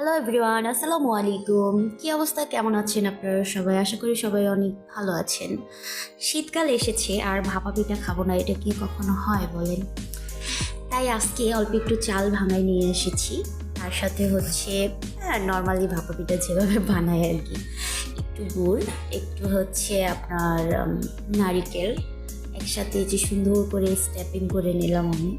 Hello everyone, আসসালামু আলাইকুম। কি অবস্থা, কেমন আছেন আপনারা সবাই? আশা করি সবাই অনেক ভালো আছেন। শীতকাল এসেছে আর ভাপা পিঠা খাবো না, এটা কি কখনো হয় বলেন? তাই আজকে অল্প একটু চাল ভাঙায় নিয়ে এসেছি। তার সাথে হচ্ছে নর্মালি ভাপা পিঠা যেভাবে বানায় আর কি, একটু গুড়, একটু হচ্ছে আপনার নারিকেল একসাথে যে সুন্দর করে স্ট্যাপিং করে নিলাম আমি।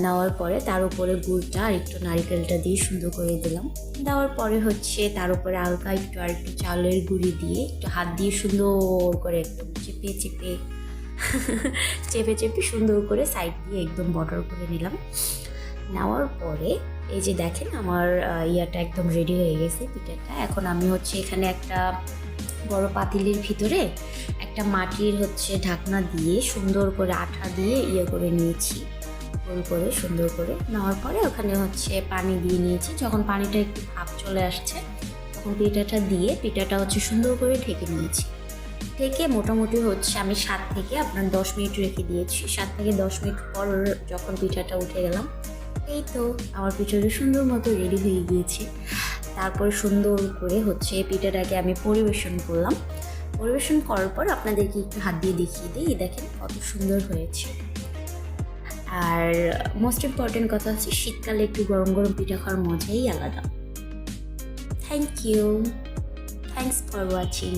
নেওয়ার পরে তার উপরে গুড়টা আর একটু নারিকেলটা দিয়ে সুন্দর করে দিলাম। দেওয়ার পরে হচ্ছে তার উপরে হালকা একটু আর একটু চালের গুঁড়ি দিয়ে একটু হাত দিয়ে সুন্দর করে একদম চেপে চেপে চেপে চেপে সুন্দর করে সাইড দিয়ে একদম বর্ডার করে নিলাম। নেওয়ার পরে এই যে দেখেন আমার ইয়াটা একদম রেডি হয়ে গেছে পিঠাটা। এখন আমি হচ্ছে এখানে একটা বড় পাতিলের ভিতরে একটা মাটির হচ্ছে ঢাকনা দিয়ে সুন্দর করে আঠা দিয়ে ইয়ে করে নিয়েছি, গোল করে সুন্দর করে নেওয়ার পরে ওখানে হচ্ছে পানি দিয়ে নিয়েছি। যখন পানিটা একটু ভাপ চলে আসছে তখন পিঠাটা হচ্ছে সুন্দর করে ঢেকে নিয়েছি। ঢেকে মোটামুটি হচ্ছে আমি 7 থেকে আপনার 10 মিনিট রেখে দিয়েছি। 7 থেকে 10 মিনিট পর যখন পিঠাটা উঠে গেলাম, এই তো আমার পিঠাটা সুন্দর মতো রেডি হয়ে গিয়েছে। তারপর সুন্দর করে হচ্ছে পিঠাটাকে আমি পরিবেশন করলাম। পরিবেশন করার পর আপনাদেরকে একটু হাত দিয়ে দেখিয়ে দিই, দেখেন কত সুন্দর হয়েছে। আর মোস্ট ইম্পর্টেন্ট কথা হচ্ছে শীতকালে একটু গরম গরম পিঠা খাওয়ার মজাই আলাদা। Thank you, thanks for watching.